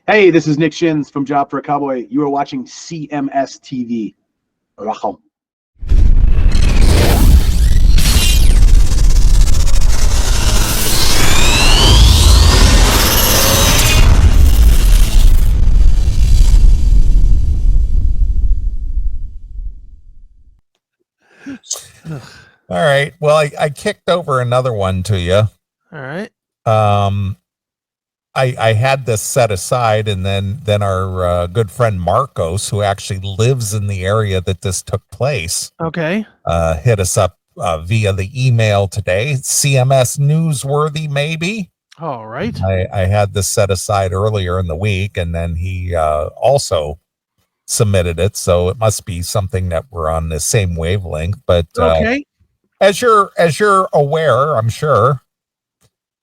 Hey, this is Nick Shins from Job for a Cowboy. You are watching CMS TV. Rachel. All right. Well, I kicked over another one to you. All right. I had this set aside, and then our good friend Marcos, who actually lives in the area that this took place, Okay. hit us up via the email today. CMS newsworthy, maybe. All right. I had this set aside earlier in the week, and then he also submitted it, so it must be something that we're on the same wavelength. But Okay. as you're aware, I'm sure,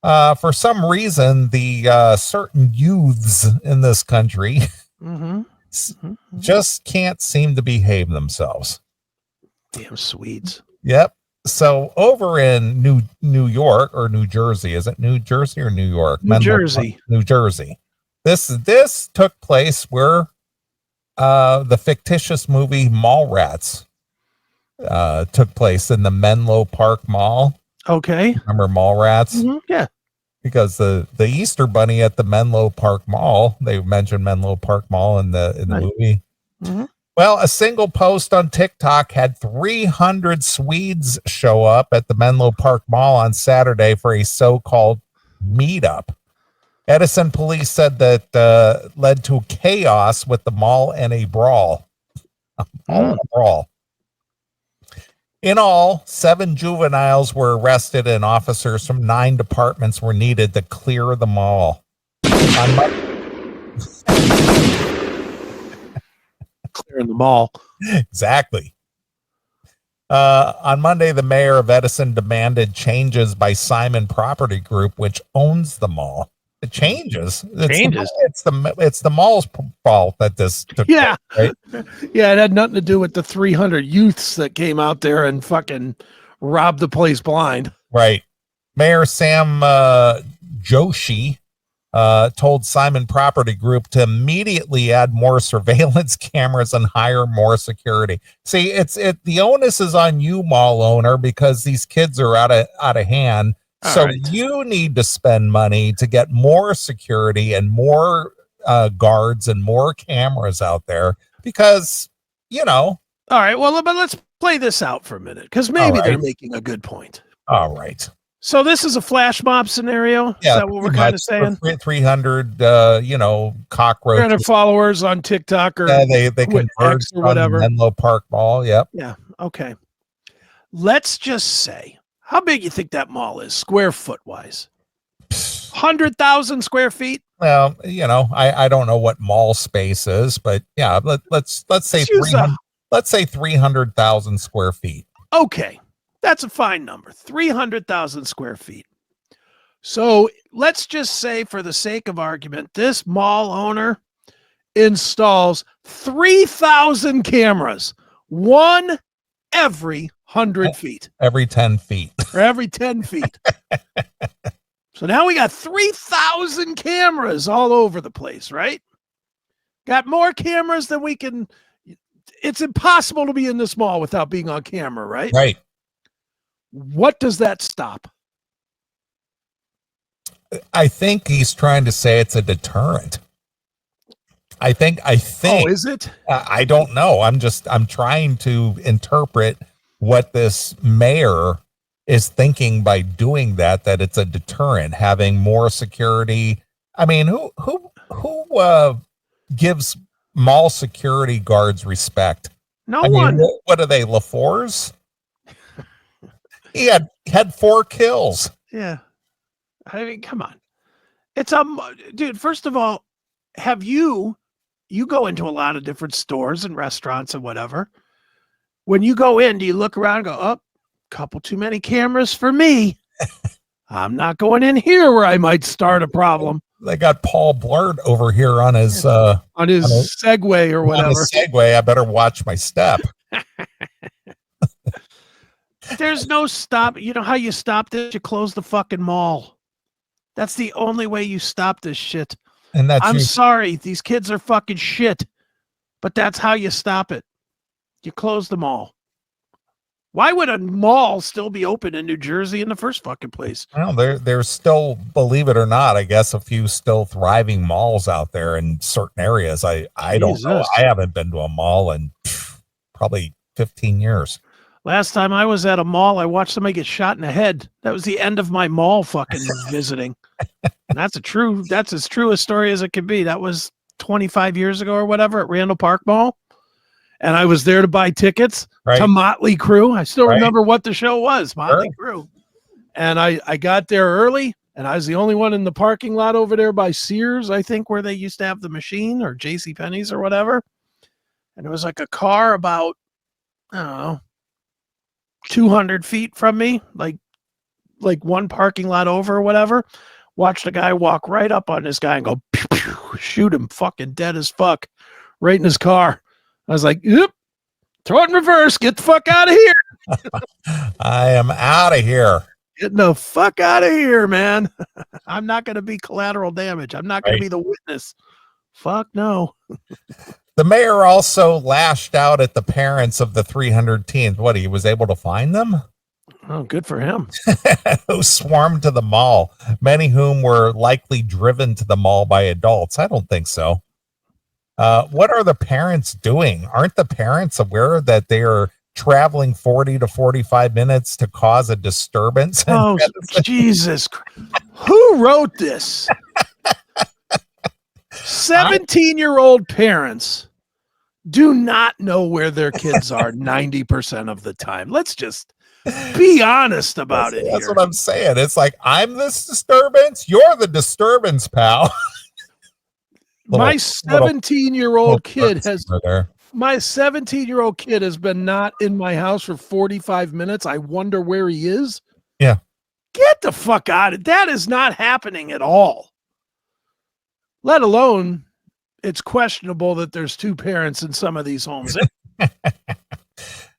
for some reason, the certain youths in this country just can't seem to behave themselves. Damn Swedes. Yep. So over in New York or New Jersey, is it New Jersey or New York? New Jersey. New Jersey. This took place where the fictitious movie Mallrats took place in the Menlo Park Mall. Okay. Remember Mallrats? Yeah. Because the Easter Bunny at the Menlo Park Mall, they mentioned Menlo Park Mall in the movie. Well, a single post on TikTok had 300 Swedes show up at the Menlo Park Mall on Saturday for a so-called meetup. Edison police said that led to chaos with the mall and a brawl. In all, 7 juveniles were arrested and officers from 9 departments were needed to clear the mall. Clearing the mall. Exactly. On Monday, the mayor of Edison demanded changes by Simon Property Group, which owns the mall. The changes. It's the mall's fault that this took place, right? Yeah, it had nothing to do with the 300 youths that came out there and fucking robbed the place blind. Right. Mayor Sam Joshi told Simon Property Group to immediately add more surveillance cameras and hire more security. See, the onus is on you, mall owner, because these kids are out of hand. So you need to spend money to get more security and more guards and more cameras out there because, All right. Well, but let's play this out for a minute because maybe they're making a good point. All right. So this is a flash mob scenario? Yeah, is that what we're kind of saying? 300, cockroaches. 300 followers on TikTok or they converge or whatever. Menlo Park Mall. Yep. Yeah. Okay. Let's just say, how big you think that mall is, square foot wise? 100,000 square feet. Well, I don't know what mall space is, but yeah, let's say 300. Let's say 300,000 square feet. Okay, that's a fine number. 300,000 square feet. So let's just say, for the sake of argument, this mall owner installs 3,000 cameras, one every 100 feet. Every 10 feet. Or every 10 feet. So now we got 3,000 cameras all over the place, right? Got more cameras than we can. It's impossible to be in this mall without being on camera, right? Right. What does that stop? I think he's trying to say it's a deterrent. I think. Oh, is it? I don't know. I'm trying to interpret what this mayor is thinking by doing that it's a deterrent, having more security. I mean, who gives mall security guards respect? No one. Mean, what are they, LaFours? He had 4 kills. Yeah. I mean, come on. It's dude, first of all, have you go into a lot of different stores and restaurants and whatever. When you go in, do you look around and go, oh, couple too many cameras for me. I'm not going in here where I might start a problem. They got Paul Blart over here on his Segway or whatever. On his Segway, I better watch my step. There's no stop. You know how you stop this? You close the fucking mall. That's the only way you stop this shit. And that's I'm sorry, these kids are fucking shit, but that's how you stop it. You close the mall. Why would a mall still be open in New Jersey in the first fucking place? well, there's still, believe it or not, I guess a few still thriving malls out there in certain areas. I don't know. Jesus. I haven't been to a mall in probably 15 years. Last time I was at a mall, I watched somebody get shot in the head. That was the end of my mall fucking visiting. And that's as true a story as it could be. That was 25 years ago or whatever at Randall Park Mall. And I was there to buy tickets to Motley Crue. I still remember what the show was, Motley Crue. And I got there early, and I was the only one in the parking lot over there by Sears, I think, where they used to have the machine, or JCPenney's or whatever. And it was like a car about, I don't know, 200 feet from me, like one parking lot over or whatever. Watched a guy walk right up on this guy and go, pew, pew, shoot him fucking dead as fuck right in his car. I was like, yep, throw it in reverse. Get the fuck out of here. I am out of here. Get the fuck out of here, man. I'm not going to be collateral damage. I'm not going to be the witness. Fuck no. The mayor also lashed out at the parents of the 300 teens. What, he was able to find them? Oh, good for him. Who swarmed to the mall, many whom were likely driven to the mall by adults. I don't think so. What are the parents doing? Aren't the parents aware that they are traveling 40 to 45 minutes to cause a disturbance? Oh, Jesus. Who wrote this? 17-year-old parents do not know where their kids are 90% of the time. Let's just be honest about it. That's what I'm saying. It's like, I'm this disturbance. You're the disturbance, pal. My 17-year-old kid has been not in my house for 45 minutes. I wonder where he is. Yeah. Get the fuck out of it. That is not happening at all. Let alone, it's questionable that there's two parents in some of these homes.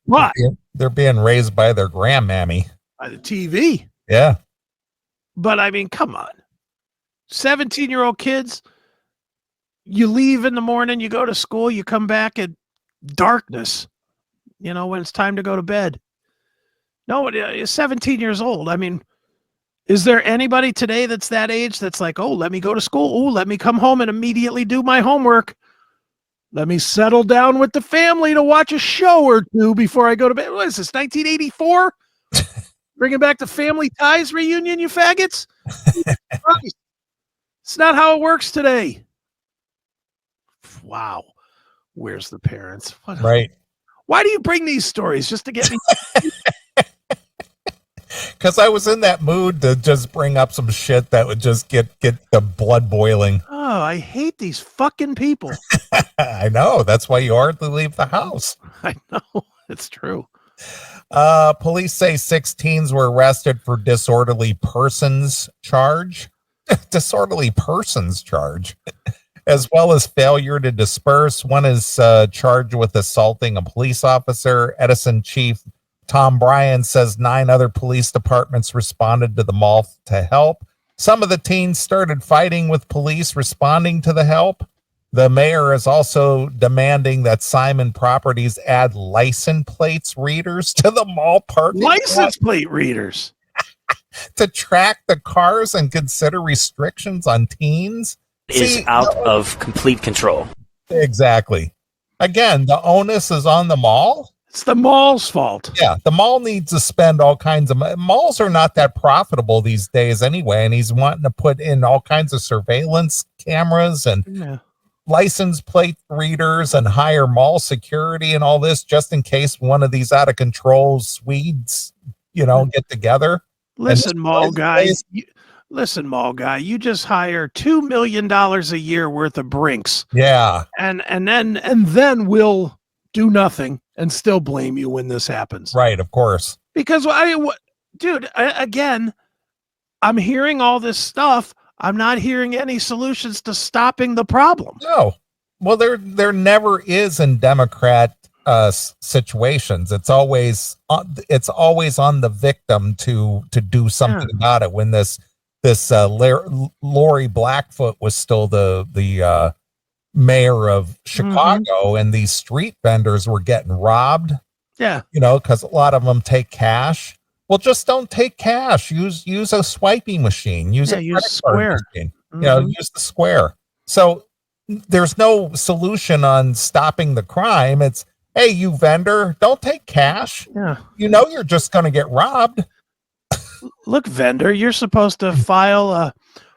What? They're being raised by their grandmammy. By the TV. Yeah. But I mean, come on. 17-year-old kids, you leave in the morning, you go to school, you come back at darkness, when it's time to go to bed. No, 17 years old. I mean, is there anybody today that's that age that's like, oh, let me go to school. Oh, let me come home and immediately do my homework. Let me settle down with the family to watch a show or two before I go to bed. What is this, 1984? Bringing back the Family Ties reunion, you faggots? It's not how it works today. Wow. Where's the parents? Right. Why do you bring these stories? Just to get me? Because I was in that mood to just bring up some shit that would just get the blood boiling. Oh, I hate these fucking people. I know. That's why you hardly leave the house. I know. It's true. Police say 6 teens were arrested for disorderly persons charge. Disorderly persons charge. As well as failure to disperse. One is charged with assaulting a police officer. Edison Chief Tom Bryan says 9 other police departments responded to the mall to help. Some of the teens started fighting with police responding to the help. The mayor is also demanding that Simon Properties add license plates readers to the mall parking lot. License plate readers? To track the cars and consider restrictions on teens. Is out of complete control. Exactly. Again, the onus is on the mall. It's the mall's fault. Yeah, the mall needs to spend all kinds of money. Malls are not that profitable these days anyway, and he's wanting to put in all kinds of surveillance cameras and license plate readers and hire mall security and all this just in case one of these out of control Swedes, get together. Listen, mall guy. Listen, mall guy, you just hire $2 million a year worth of Brinks. Yeah. And then we'll do nothing and still blame you when this happens. Right, of course. Because again, I'm hearing all this stuff. I'm not hearing any solutions to stopping the problem. No. Well, there never is in Democrat situations. It's always on the victim to do something about it when this Lori Blackfoot was still the mayor of Chicago, and these street vendors were getting robbed. Yeah. Because a lot of them take cash. Well, just don't take cash. Use a swiping machine. Use Square. Machine. Use the Square. So there's no solution on stopping the crime. It's, hey, you vendor, don't take cash. Yeah. You're just going to get robbed. Look, vendor, you're supposed to file a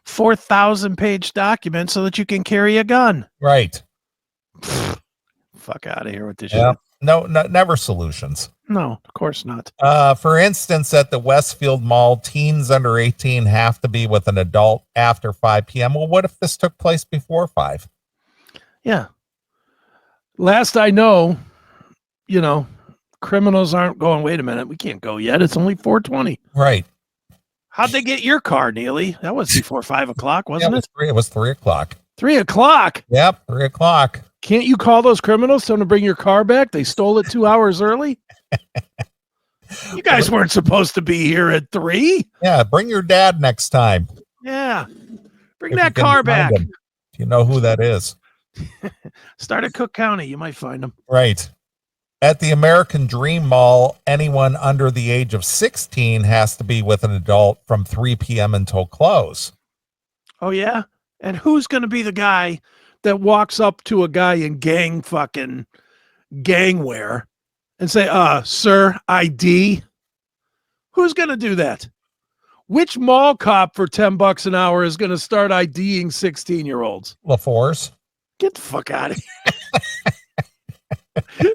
4,000-page document so that you can carry a gun. Right. Fuck out of here with this shit. No, never solutions. No, of course not. For instance, at the Westfield Mall, teens under 18 have to be with an adult after 5 p.m. Well, what if this took place before 5? Yeah. Last I know, criminals aren't going, wait a minute, we can't go yet. It's only 4:20. Right. How'd they get your car, Neely? That was before 5 o'clock, wasn't it? It was 3 o'clock. 3 o'clock? Yep, 3 o'clock. Can't you call those criminals, tell them to bring your car back? They stole it 2 hours early. You guys weren't supposed to be here at 3. Yeah, bring your dad next time. Yeah. Bring that car back. You know who that is. Start at Cook County. You might find them. Right. At the American Dream Mall, anyone under the age of 16 has to be with an adult from 3 p.m. until close. Oh, yeah? And who's going to be the guy that walks up to a guy in gangwear and say, sir, ID? Who's going to do that? Which mall cop for $10 an hour is going to start IDing 16-year-olds? LaForce. Get the fuck out of here.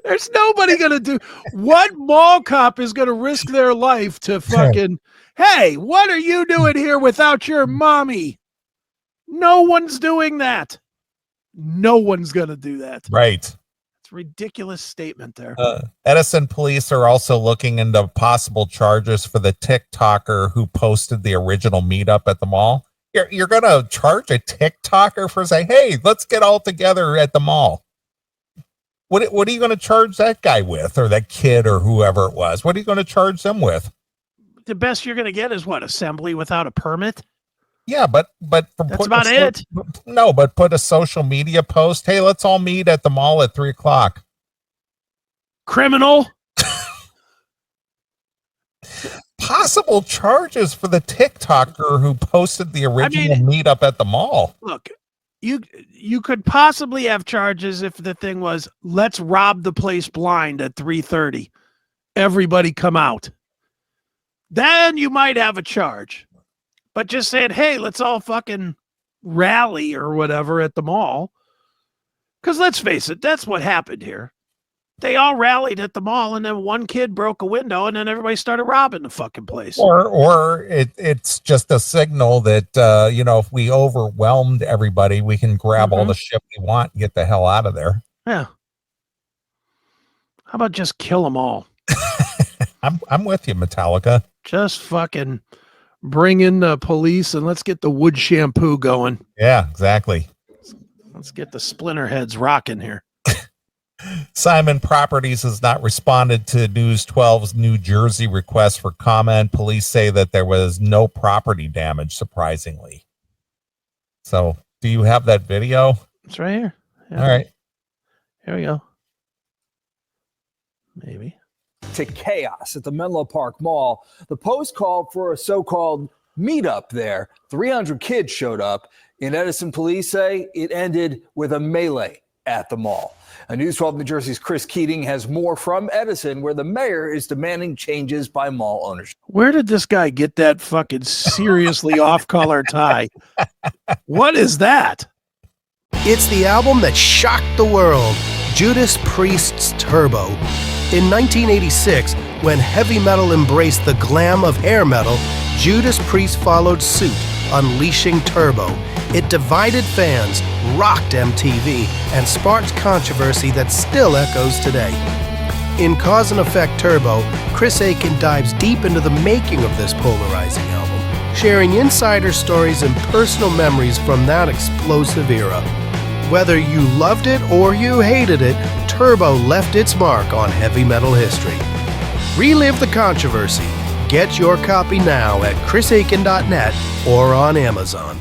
There's nobody going to do. What mall cop is going to risk their life to fucking, hey, what are you doing here without your mommy? No one's doing that. No one's going to do that. Right. It's a ridiculous statement there. Edison police are also looking into possible charges for the TikToker who posted the original meetup at the mall. You're going to charge a TikToker for saying, hey, let's get all together at the mall. What are you going to charge that guy with, or that kid, or whoever it was? What are you going to charge them with? The best you're going to get is what? Assembly without a permit? Yeah, but that's about it. No, but put a social media post. Hey, let's all meet at the mall at 3 o'clock. Criminal. Possible charges for the TikToker who posted the original meetup at the mall. Look, you could possibly have charges if the thing was, let's rob the place blind at 3:30. Everybody come out. Then you might have a charge. But just saying, hey, let's all fucking rally or whatever at the mall. Because let's face it, that's what happened here. They all rallied at the mall, and then one kid broke a window, and then everybody started robbing the fucking place. Or it's just a signal that, if we overwhelmed everybody, we can grab all the shit we want and get the hell out of there. Yeah. How about just kill them all? I'm with you, Metallica. Just fucking bring in the police and let's get the wood shampoo going. Yeah, exactly. Let's get the splinter heads rocking here. Simon Properties has not responded to News 12's New Jersey request for comment. Police say that there was no property damage, surprisingly. So, do you have that video? It's right here. Yeah. All right. Here we go. Maybe. To chaos at the Menlo Park Mall. The Post called for a so-called meetup there. 300 kids showed up. In Edison, police say it ended with a melee at the mall. News 12 New Jersey's Chris Keating has more from Edison, where the mayor is demanding changes by mall ownership. Where did this guy get that fucking seriously off-color tie? What is that? It's the album that shocked the world, Judas Priest's Turbo. In 1986, when heavy metal embraced the glam of hair metal, Judas Priest followed suit, unleashing Turbo. It divided fans, rocked MTV, and sparked controversy that still echoes today. In Cause and Effect Turbo, Chris Akin dives deep into the making of this polarizing album, sharing insider stories and personal memories from that explosive era. Whether you loved it or you hated it, Turbo left its mark on heavy metal history. Relive the controversy. Get your copy now at chrisakin.net or on Amazon.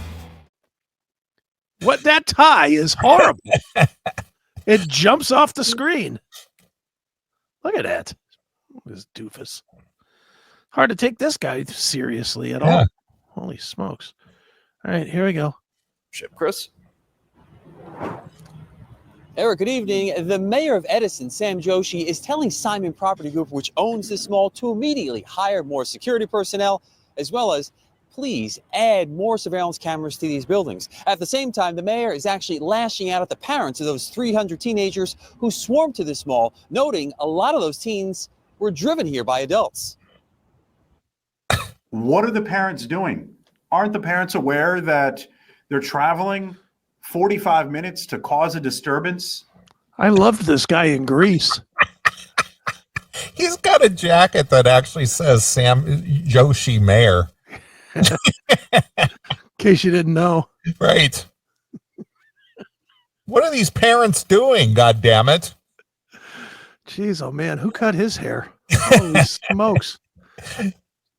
What, that tie is horrible. It jumps off the screen. Look at that. This doofus. Hard to take this guy seriously at all. Holy smokes. All right, here we go. Ship, Chris. Eric, good evening. The mayor of Edison, Sam Joshi, is telling Simon Property Group, which owns this mall, to immediately hire more security personnel, as well as please add more surveillance cameras to these buildings. At the same time, the mayor is actually lashing out at the parents of those 300 teenagers who swarmed to this mall, noting a lot of those teens were driven here by adults. What are the parents doing? Aren't the parents aware that they're traveling 45 minutes to cause a disturbance? I loved this guy in Greece. He's got a jacket that actually says Sam Joshi Mayor. In case you didn't know. Right. What are these parents doing, God damn it? Jeez, oh man, who cut his hair? Holy smokes.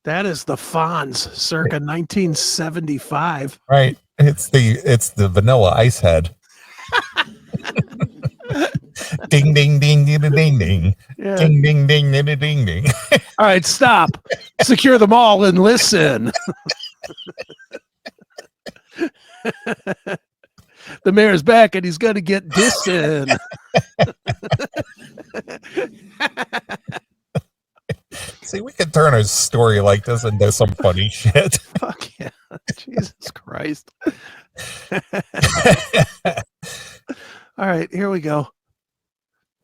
That is the Fonz circa 1975. Right. It's the Vanilla Ice Head. Ding ding ding ding ding ding. Yeah. Ding ding ding ding ding ding. All right, stop. Secure them all and listen. The mayor's back and he's going to get dissing. See, we could turn a story like this into some funny shit. Fuck yeah. Jesus Christ. All right, here we go.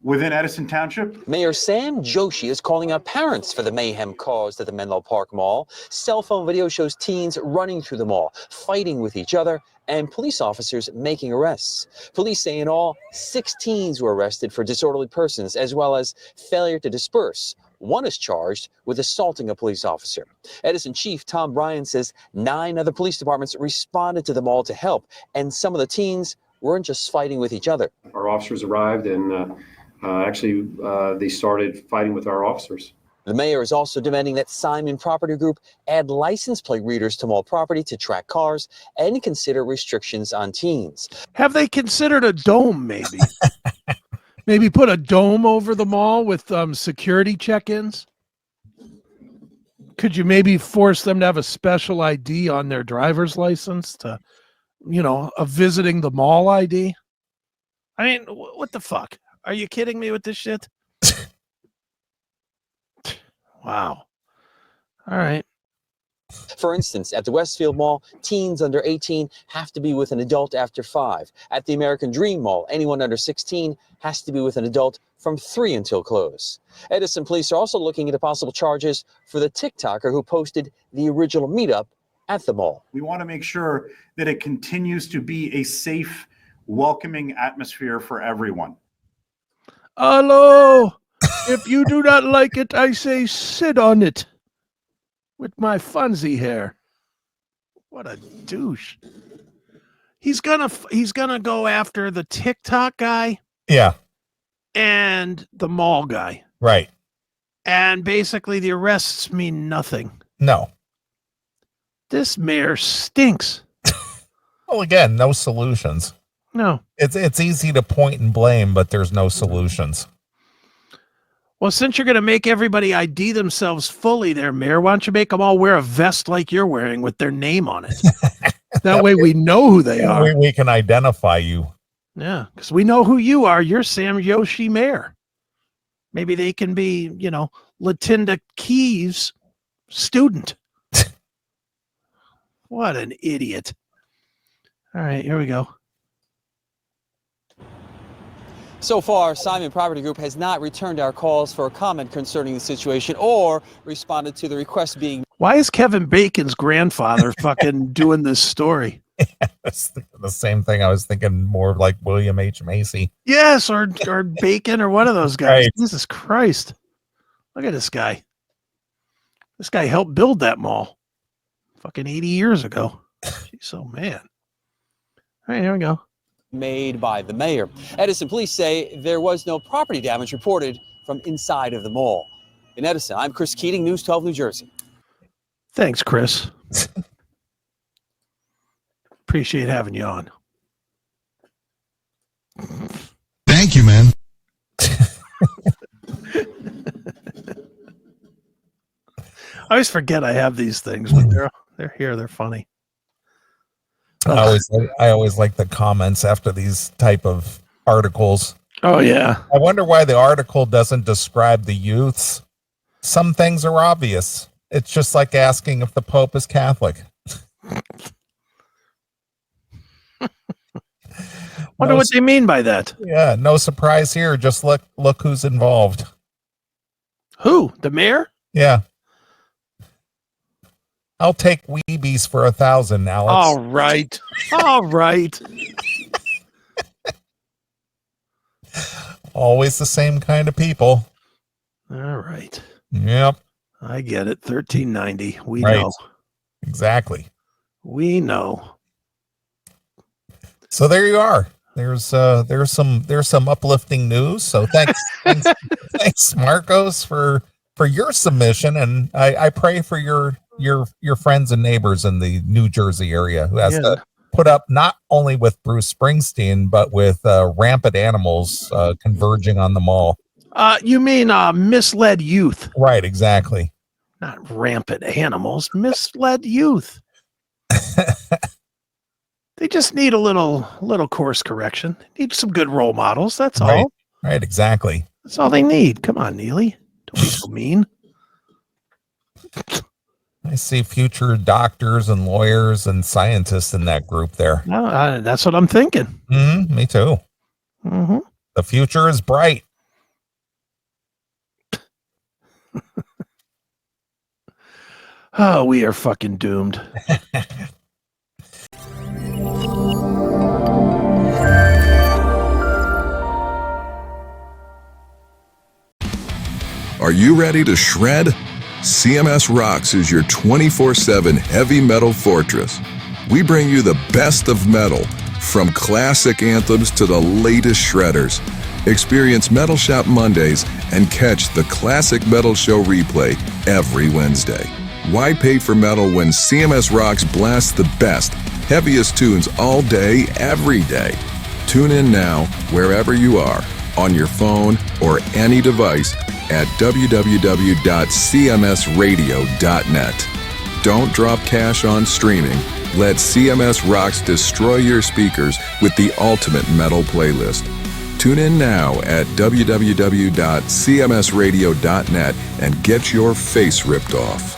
Within Edison Township? Mayor Sam Joshi is calling out parents for the mayhem caused at the Menlo Park Mall. Cell phone video shows teens running through the mall, fighting with each other, and police officers making arrests. Police say in all, 6 teens were arrested for disorderly persons, as well as failure to disperse. One is charged with assaulting a police officer. Edison Chief Tom Bryan says 9 other police departments responded to the mall to help, and some of the teens weren't just fighting with each other. Our officers arrived and they started fighting with our officers. The mayor is also demanding that Simon Property Group add license plate readers to mall property to track cars and consider restrictions on teens. Have they considered a dome, maybe? Maybe put a dome over the mall with security check-ins? Could you maybe force them to have a special ID on their driver's license to, a visiting the mall ID? I mean, what the fuck? Are you kidding me with this shit? Wow. All right. For instance, at the Westfield Mall, teens under 18 have to be with an adult after 5. At the American Dream Mall, anyone under 16 has to be with an adult from 3 until close. Edison police are also looking into possible charges for the TikToker who posted the original meetup at the mall. We want to make sure that it continues to be a safe, welcoming atmosphere for everyone. Hello. If you do not like it, I say sit on it. With my Fonzie hair. What a douche. He's gonna go after the TikTok guy. Yeah. And the mall guy. Right. And basically the arrests mean nothing. No. This mayor stinks. Well, again, no solutions. No. It's easy to point and blame, but there's no solutions. Well, since you're going to make everybody ID themselves fully there, Mayor, why don't you make them all wear a vest like you're wearing with their name on it? That way we know who they are. We can identify you. Yeah, because we know who you are. You're Sam Joshi Mayor. Maybe they can be, Latinda Keys student. What an idiot. All right, here we go. So far, Simon Property Group has not returned our calls for a comment concerning the situation or responded to the request being. Why is Kevin Bacon's grandfather fucking doing this story? That's the same thing. I was thinking more like William H. Macy. Yes, or Bacon or one of those guys. Right. Jesus Christ. Look at this guy. This guy helped build that mall fucking 80 years ago. Jeez, oh man. All right, here we go. Made by the mayor. Edison police say there was no property damage reported from inside of the mall. In Edison, I'm Chris Keating, News 12 New Jersey. Thanks, Chris. Appreciate having you on. Thank you, man. I always forget I have these things, but they're here. They're funny. I always like the comments after these type of articles. Oh yeah. I wonder why the article doesn't describe the youths. Some things are obvious. It's just like asking if the Pope is Catholic. Wonder what they mean by that. Yeah, no surprise here. Just look who's involved. Who? The mayor? Yeah. I'll take Weebies for 1,000, Alex. All right. All right. Always the same kind of people. All right. Yep. I get it. 1390. We Right. know. Exactly. We know. So there you are. There's some uplifting news. So thanks Marcos for your submission, and I pray for your friends and neighbors in the New Jersey area who has to put up not only with Bruce Springsteen but with rampant animals converging on the mall. You mean misled youth? Right, exactly. Not rampant animals, misled youth. They just need a little course correction. Need some good role models. That's all. Right, exactly. That's all they need. Come on, Neely. Don't be so mean. I see future doctors and lawyers and scientists in that group there. No, that's what I'm thinking. Me too. Mm-hmm. The future is bright. Oh, we are fucking doomed. Are you ready to shred? CMS Rocks is your 24/7 heavy metal fortress. We bring you the best of metal, from classic anthems to the latest shredders. Experience Metal Shop Mondays and catch the Classic Metal Show replay every Wednesday. Why pay for metal when CMS Rocks blasts the best, heaviest tunes all day, every day? Tune in now, wherever you are, on your phone or any device at www.cmsradio.net. Don't drop cash on streaming. Let CMS Rocks destroy your speakers with the ultimate metal playlist. Tune in now at www.cmsradio.net and get your face ripped off.